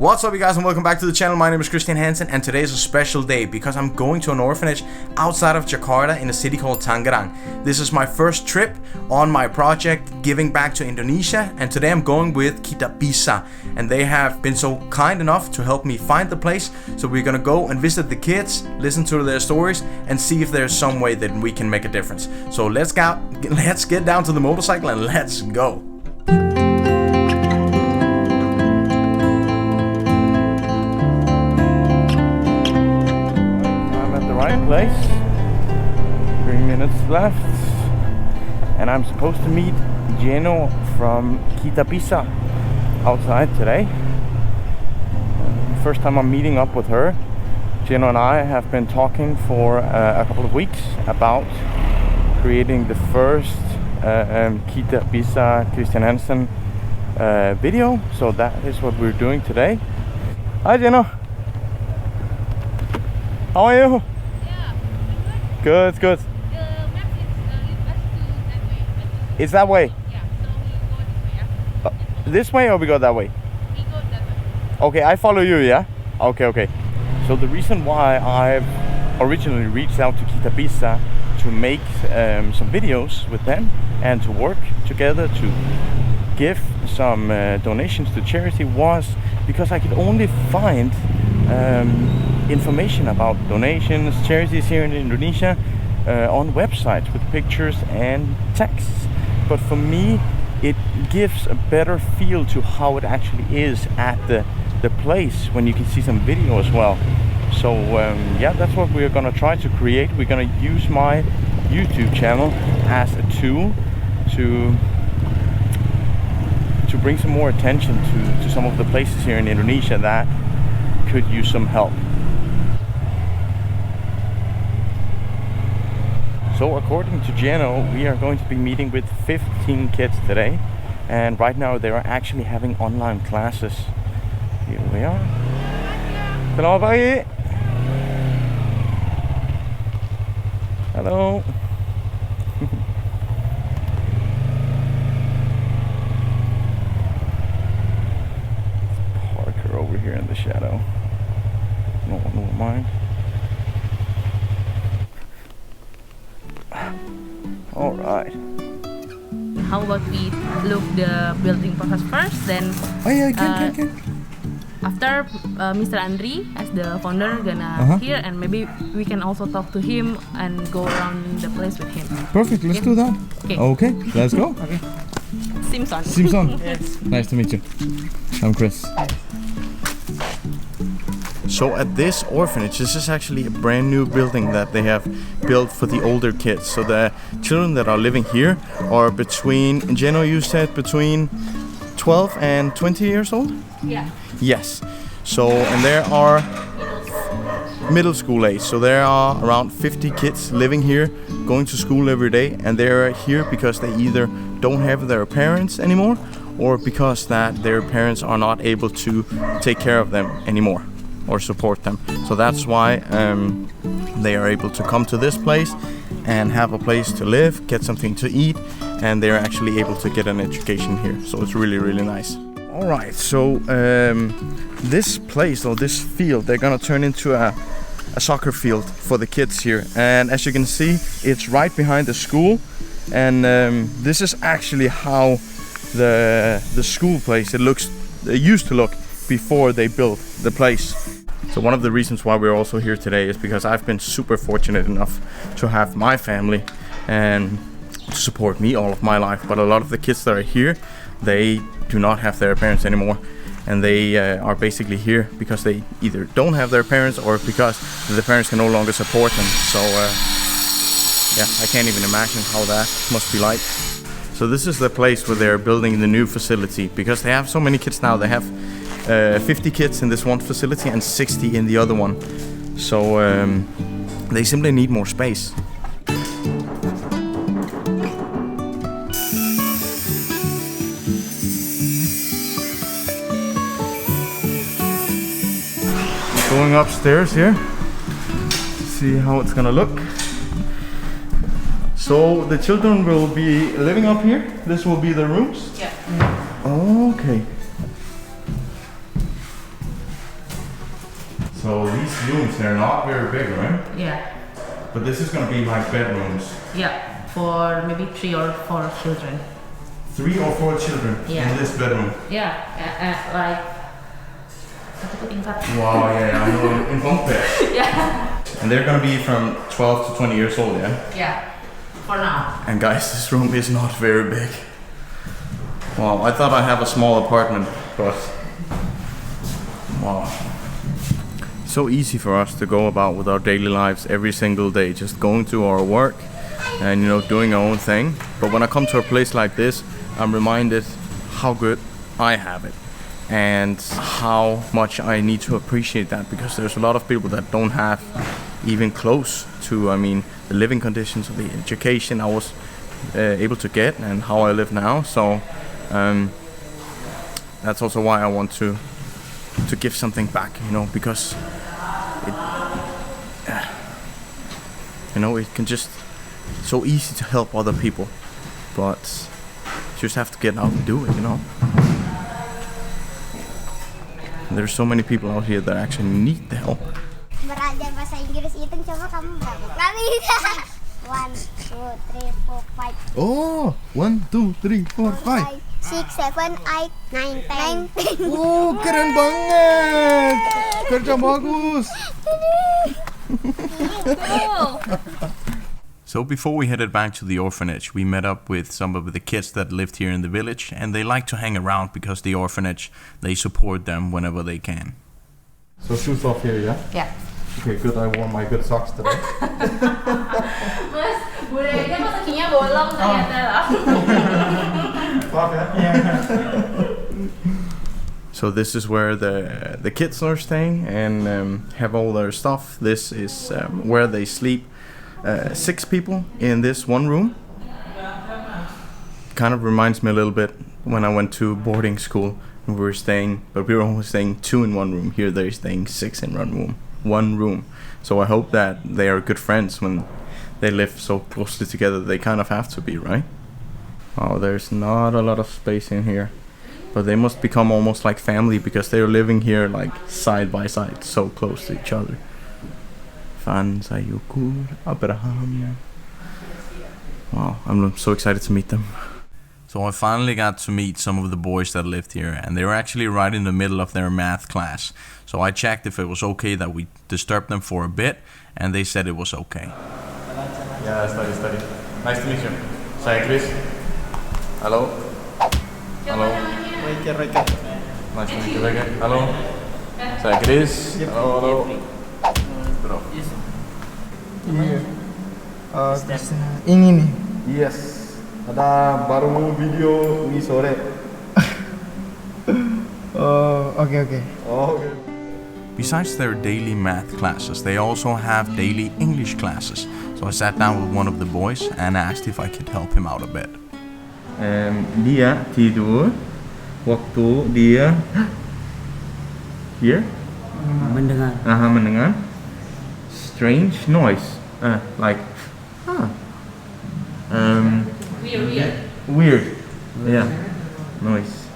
What's up you guys and welcome back to the channel. My name is Kristian Hansen and today is a special day because I'm going to an orphanage outside of Jakarta in a city called Tangerang. This is my first trip on my project Giving Back to Indonesia, and today I'm going with KITABISA, and they have been so kind enough to help me find the place. So we're gonna go and visit the kids, listen to their stories and see if there's some way that we can make a difference. So let's get down to the motorcycle and let's go. Place. 3 minutes left, and I'm supposed to meet Jeno from KITABISA outside today. First time I'm meeting up with her. Jeno and I have been talking for a couple of weeks about creating the first KITABISA Kristian Hansen video, so that is what we're doing today. Hi Jeno! How are you? Good, good. It's that way? Yeah, so we go this way. This way or we go that way? We go that way. Okay, I follow you, yeah? Okay. So the reason why I've originally reached out to KITABISA to make some videos with them and to work together to give some donations to charity was because I could only find information about donations, charities here in Indonesia on websites with pictures and texts. But for me, it gives a better feel to how it actually is at the place when you can see some video as well. So yeah, that's what we're gonna try to create. We're gonna use my YouTube channel as a tool to bring some more attention to some of the places here in Indonesia that could use some help. So according to Jeno, we are going to be meeting with 15 kids today, and right now they are actually having online classes. Here we are. Selamat pagi. Hello. Park her over here in the shadow. No one will mind. All right. How about we look the building process first, then can. after Mr. Andri as the founder gonna here, and maybe we can also talk to him and go around the place with him. Perfect, let's do that. Okay, let's go. Okay. Simpson. Yes. Nice to meet you. I'm Chris. So at this orphanage, this is actually a brand new building that they have built for the older kids. So the children that are living here are between, Jeno, you said between 12 and 20 years old? Yeah. Yes. So, and there are middle school age. So there are around 50 kids living here, going to school every day, and they're here because they either don't have their parents anymore or because that their parents are not able to take care of them anymore or support them. So that's why they are able to come to this place and have a place to live, get something to eat, and they're actually able to get an education here. So it's really, really nice. All right, so this place or this field, they're gonna turn into a soccer field for the kids here. And as you can see, it's right behind the school. And this is actually how the school place, it used to look before they built the place. So one of the reasons why we're also here today is because I've been super fortunate enough to have my family and to support me all of my life. But a lot of the kids that are here, they do not have their parents anymore, and they are basically here because they either don't have their parents or because the parents can no longer support them. So yeah, I can't even imagine how that must be like. So this is the place where they're building the new facility, because they have so many kids now. They have 50 kids in this one facility and 60 in the other one. So they simply need more space. Going upstairs here, see how it's gonna look. So the children will be living up here. This will be the rooms. Yeah. Okay. So these rooms, they're not very big, right? Yeah. But this is gonna be like bedrooms. Yeah. For maybe 3 or 4 children. 3 or 4 children Yeah. in this bedroom. Yeah. Like. Wow, yeah, I know, in bunk beds. Yeah. And they're gonna be from 12 to 20 years old, yeah? Yeah. For now. And guys, this room is not very big. Wow, I thought I have a small apartment, but wow. So easy for us to go about with our daily lives every single day, just going to our work and doing our own thing. But when I come to a place like this, I'm reminded how good I have it and how much I need to appreciate that, because there's a lot of people that don't have even close to, the living conditions or the education I was able to get and how I live now. So that's also why I want to give something back, because it can just so easy to help other people, but you just have to get out and do it, There's so many people out here that actually need the help. Belajar bahasa Inggris itu coba kamu berapa kali? 1, 2, 3, 4, 5. Oh, 1, 2, 3, 4, 5. 6, 7, 8, 9, 10. Oh, keren banget. Kerja bagus. So before we headed back to the orphanage, we met up with some of the kids that lived here in the village, and they like to hang around because the orphanage, they support them whenever they can. So shoes off here, yeah? Yeah. Okay, good. I wore my good socks today. Mas, budayanya kok kakinya bolong ternyata lah. So this is where the kids are staying and have all their stuff. This is where they sleep. 6 people in this one room. Kind of reminds me a little bit when I went to boarding school. We were staying, but we were only staying 2 in one room. Here they're staying 6 in one room. So I hope that they are good friends when they live so closely together. They kind of have to be, right? Oh, there's not a lot of space in here, but they must become almost like family because they're living here like side by side, so close to each other. Fan Sayukur Abraham. Wow, I'm so excited to meet them. So I finally got to meet some of the boys that lived here, and they were actually right in the middle of their math class. So I checked if it was okay that we disturbed them for a bit, and they said it was okay. Yeah, study. Nice to meet you. Saya Chris. Hello. Hello. Royker. Nice to meet you again. Hello. Saya Chris. Hello. Bro. Iya. Ini nih. Yes. Ada baru video ini sore. Oke. Besides their daily math classes, they also have daily English classes. So I sat down with one of the boys and asked if I could help him out a bit. Dia tidur waktu dia here mendengar strange noise, like weird, yeah, noise.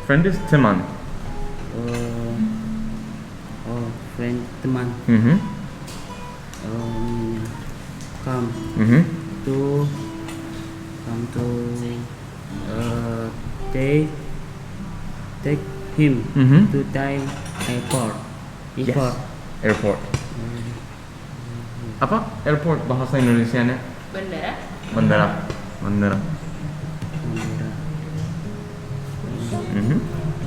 Friend is teman. Friend teman. Come to take him to Thai airport. Yes. Airport. Apa? Airport bahasa Indonesianya? Bandara.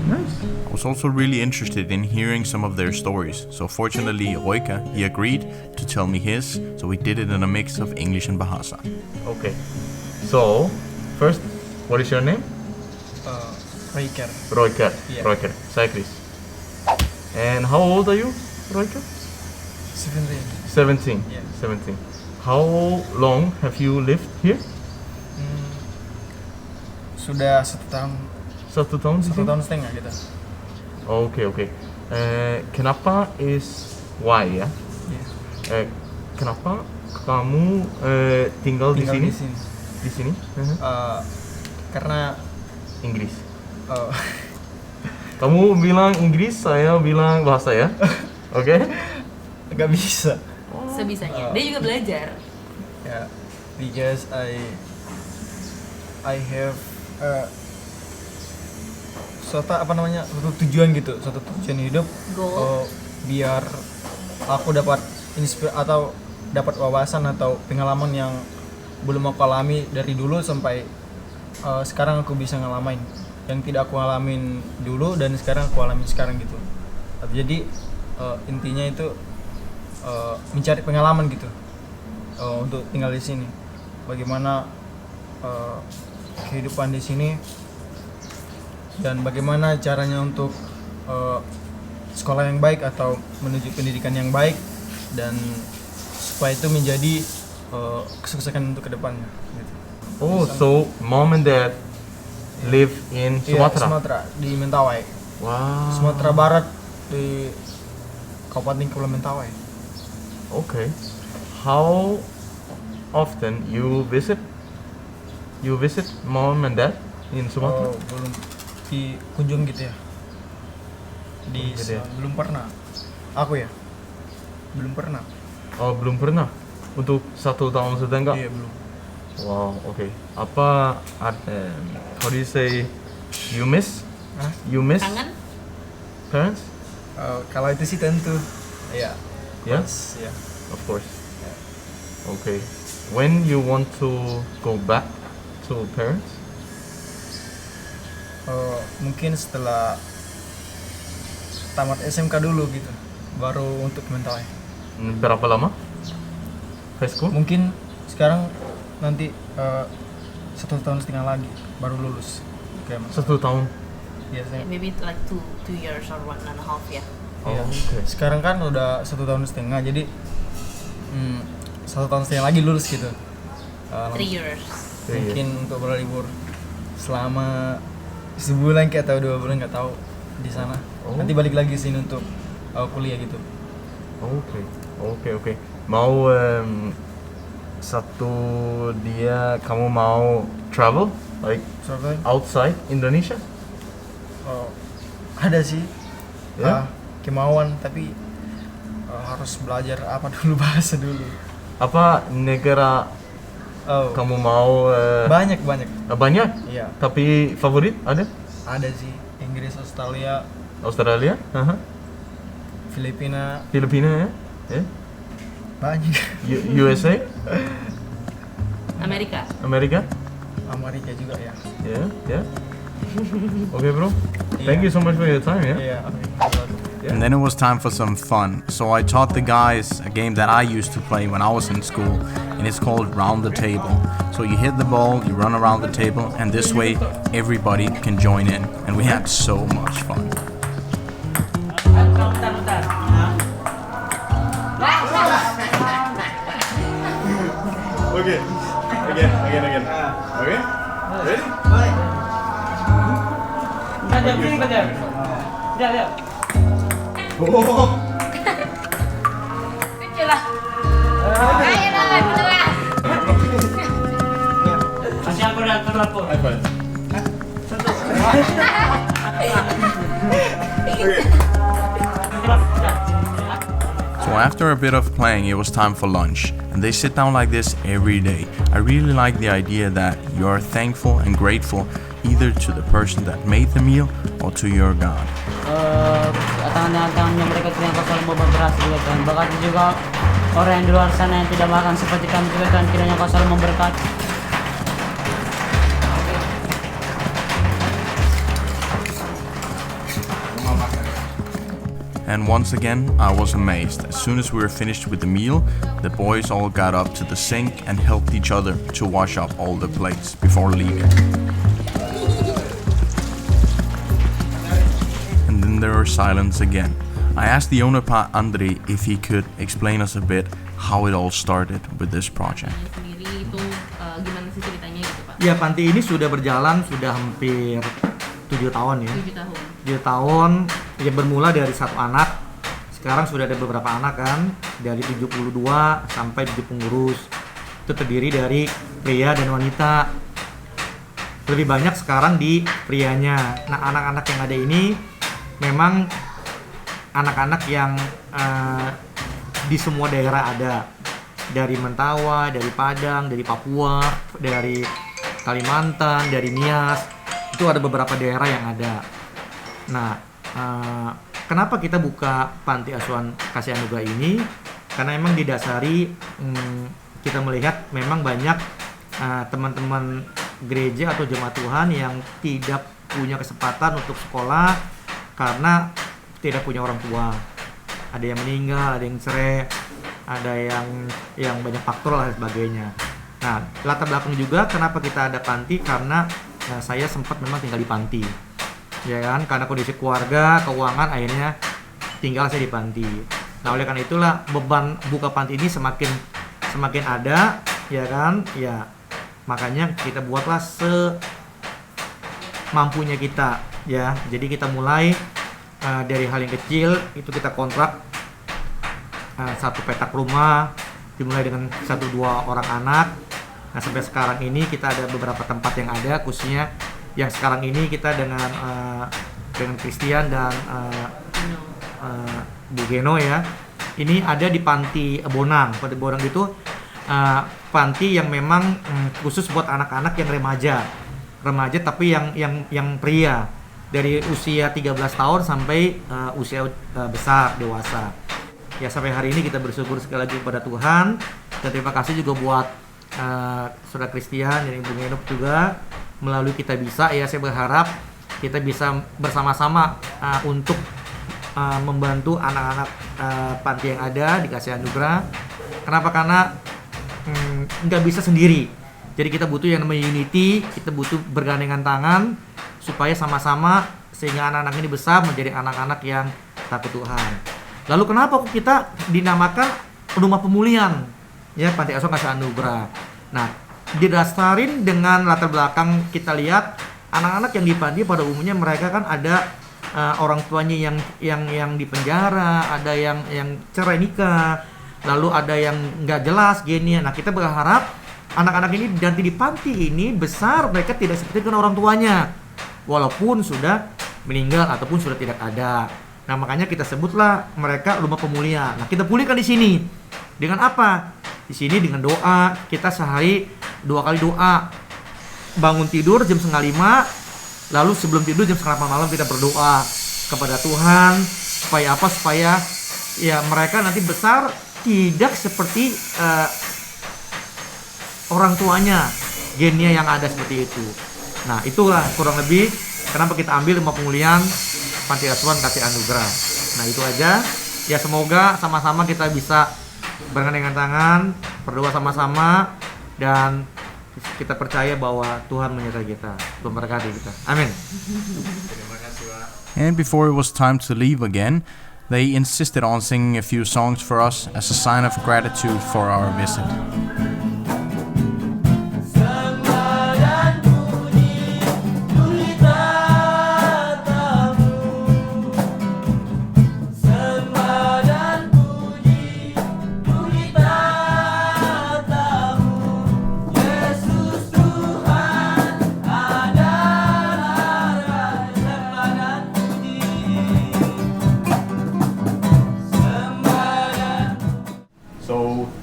Nice. I was also really interested in hearing some of their stories. So fortunately, Royka, he agreed to tell me his. So we did it in a mix of English and Bahasa. Okay. So, first, what is your name? Royker. Yeah. Royker. Saya Chris. And how old are you, Royker? 17. Yeah. 17. How long have you lived here? Sudah 1 tahun. 1 tahun sih? 1 tahun setengah kita. Okay. Kenapa is why ya? Yeah. Kenapa kamu tinggal di sini? Di sini? Karena Inggris. Kamu bilang Inggris, saya bilang bahasa ya? Oke. Nggak bisa. Sebisanya. Dia juga belajar. Ya, because I have suatu tujuan gitu, suatu tujuan hidup. Goal. Biar aku dapat atau dapat wawasan atau pengalaman yang belum aku alami dari dulu sampai sekarang aku bisa ngalamin yang tidak aku alamin dulu dan sekarang aku alamin sekarang gitu. Jadi intinya itu mencari pengalaman gitu untuk tinggal di sini. Bagaimana kehidupan di sini dan bagaimana caranya untuk sekolah yang baik atau menuju pendidikan yang baik dan supaya itu menjadi kesuksesan untuk kedepannya. Gitu. Oh, so mom and dad live in Sumatera? Iya, Sumatera di Mentawai. Wow. Sumatera Barat di Kabupaten Kepulauan Mentawai. Okay. How often you visit mom and dad in Sumatera? Belum dikunjung gitu ya. Gitu ya? Belum pernah. Aku ya. Belum pernah. Oh, belum pernah. Untuk 1 tahun setengah? Iya, belum. Wow, okay. Apa how do you say you miss? Hah? You miss Kangen? parents? Kalau itu sih tentu. Iya. Yeah? Ya. Of course. Okay. When you want to go back to parents? Mungkin setelah tamat SMK dulu gitu. Baru untuk Mentawai. Berapa lama? High school? Mungkin sekarang nanti 1,5 tahun lagi baru lulus. Kayak 1 tahun. biasanya. Maybe like two years or 1.5 ya. Iya. Okay. Sekarang kan udah 1,5 tahun, jadi 1,5 tahun lagi lulus gitu. 3 years. Mungkin untuk berlibur selama sebulan kayak atau 2 bulan nggak tahu di sana. Oh. Nanti balik lagi sini untuk kuliah gitu. Oke. Mau kamu mau travel like Soalnya outside Indonesia? ada sih Ya? kemauan tapi harus belajar dulu bahasa dulu. Apa negara kamu mau? Banyak. Banyak? Iya. Tapi favorit ada? Ada sih Inggris, Australia, Australia? Filipina, Filipina ya? banyak. USA? Amerika. Amerika? Amerika juga ya. Yeah. Okay, bro. Thank you so much for your time, yeah? Iya. And then it was time for some fun. So I taught the guys a game that I used to play when I was in school, and it's called Round the Table. So you hit the ball, you run around the table, and this way everybody can join in. And we had so much fun. Okay. Again. Okay? Ready? Oh. Kecil lah. Ayo lah, kedua. Kasih aku dan terlapor. So after a bit of playing, it was time for lunch. And they sit down like this every day. I really like the idea that you are thankful and grateful either to the person that made the meal or to your God. Tangan-tangannya mereka itu yang kau selalu berhasil juga Tuhan. Berkati juga orang yang di luar sana yang tidak makan seperti kami juga Tuhan. Kiranya kau selalu memberkati. And once again, I was amazed. As soon as we were finished with the meal, the boys all got up to the sink and helped each other to wash up all the plates before leaving. And then there was silence again. I asked the owner, Pak Andri, if he could explain us a bit how it all started with this project. Sendiri itu gimana sih ceritanya gitu Pak? Ya, panti ini sudah berjalan sudah hampir 7 tahun ya. 7 tahun. 7 tahun ya, bermula dari 1 anak. Sekarang sudah ada beberapa anak kan, dari 72 sampai 7 pengurus. Itu terdiri dari pria dan wanita. Lebih banyak sekarang di prianya. Nah, anak-anak yang ada ini memang anak-anak yang di semua daerah ada, dari Mentawa, dari Padang, dari Papua, dari Kalimantan, dari Nias, itu ada beberapa daerah yang ada. Nah, kenapa kita buka panti asuhan Kasih Anugerah ini? Karena memang didasari kita melihat memang banyak teman-teman gereja atau jemaat Tuhan yang tidak punya kesempatan untuk sekolah karena tidak punya orang tua. Ada yang meninggal, ada yang cerai, ada yang banyak faktor lah dan sebagainya. Nah, latar belakang juga kenapa kita ada panti, karena saya sempat memang tinggal di panti, ya kan, karena kondisi keluarga, keuangan, akhirnya tinggal saya di panti. Nah, oleh karena itulah beban buka panti ini semakin ada, ya kan, ya makanya kita buatlah semampunya kita, ya. Jadi kita mulai dari hal yang kecil, itu kita kontrak satu petak rumah, dimulai dengan 1-2 orang anak. Nah, sampai sekarang ini kita ada beberapa tempat yang ada, khususnya yang sekarang ini kita dengan Kristian dan Bu Geno, ya. Ini ada di panti Bonang. Panti Bonang itu panti yang memang khusus buat anak-anak yang remaja tapi yang pria dari usia 13 tahun sampai usia besar, dewasa. Ya, sampai hari ini kita bersyukur sekali lagi kepada Tuhan, dan terima kasih juga buat Saudara Kristian dan Ibu Genop juga melalui KITABISA. Ya, saya berharap kita bisa bersama-sama untuk membantu anak-anak panti yang ada di Kasih Anugerah. Kenapa? Karena nggak bisa sendiri. Jadi kita butuh yang namanya unity, kita butuh bergandengan tangan supaya sama-sama sehingga anak-anak ini besar menjadi anak-anak yang takut Tuhan. Lalu kenapa kita dinamakan rumah pemulihan, ya, panti asuhan Kasih Anugerah? Nah, didasarin dengan latar belakang kita lihat anak-anak yang di panti pada umumnya mereka kan ada orang tuanya yang di penjara, ada yang cerai nikah, lalu ada yang nggak jelas gini. Nah, kita berharap anak-anak ini nanti di panti ini besar mereka tidak seperti dengan orang tuanya, walaupun sudah meninggal ataupun sudah tidak ada. Nah, makanya kita sebutlah mereka rumah pemulihan. Nah, kita pulihkan di sini dengan apa? Di sini dengan doa. Kita sehari 2 kali doa. Bangun tidur jam 4:30, lalu sebelum tidur jam 7:30 malam kita berdoa kepada Tuhan supaya apa? Supaya ya mereka nanti besar tidak seperti orang tuanya, gennya yang ada seperti itu. Nah, itulah kurang lebih kenapa kita ambil rumah pemulihan panti asuhan Kasih Anugerah. Nah, itu aja. Ya, semoga sama-sama kita bisa bergandengan tangan, berdoa sama-sama, dan kita percaya bahwa Tuhan menyertai kita, memberkati kita. Amin. And before it was time to leave again, they insisted on singing a few songs for us as a sign of gratitude for our visit.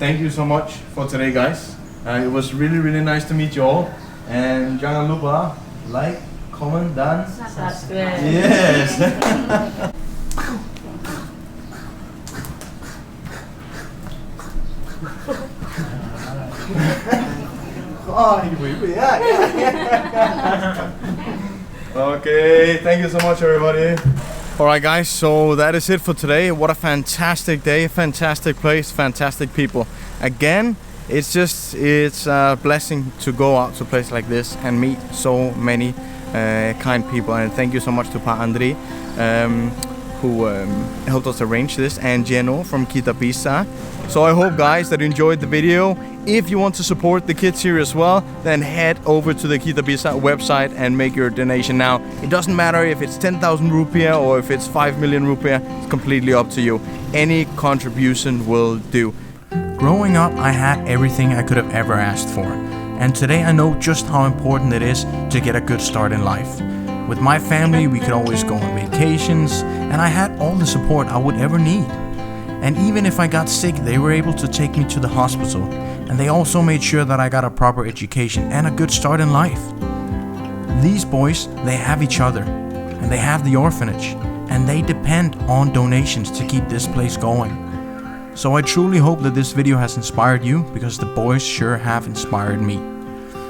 Thank you so much for today, guys. It was really nice to meet you all. And jangan lupa like, comment, dan Subscribe. yes. Oh, ibu-ibu ya. Okay, thank you so much, everybody. Alright guys, so that is it for today. What a fantastic day, fantastic place, fantastic people. Again, it's a blessing to go out to a place like this and meet so many kind people. And thank you so much to Pa Andri, who helped us arrange this, and Geno from KITABISA. So I hope, guys, that you enjoyed the video. If you want to support the kids here as well, then head over to the KITABISA website and make your donation now. It doesn't matter if it's 10,000 rupiah or if it's 5 million rupiah, it's completely up to you. Any contribution will do. Growing up, I had everything I could have ever asked for. And today I know just how important it is to get a good start in life. With my family, we could always go on vacations, and I had all the support I would ever need. And even if I got sick, they were able to take me to the hospital, and they also made sure that I got a proper education and a good start in life. These boys, they have each other, and they have the orphanage, and they depend on donations to keep this place going. So I truly hope that this video has inspired you, because the boys sure have inspired me.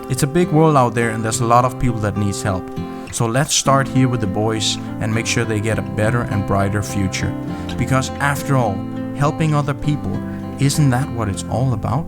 It's a big world out there, and there's a lot of people that needs help. So let's start here with the boys and make sure they get a better and brighter future. Because after all, helping other people, isn't that what it's all about?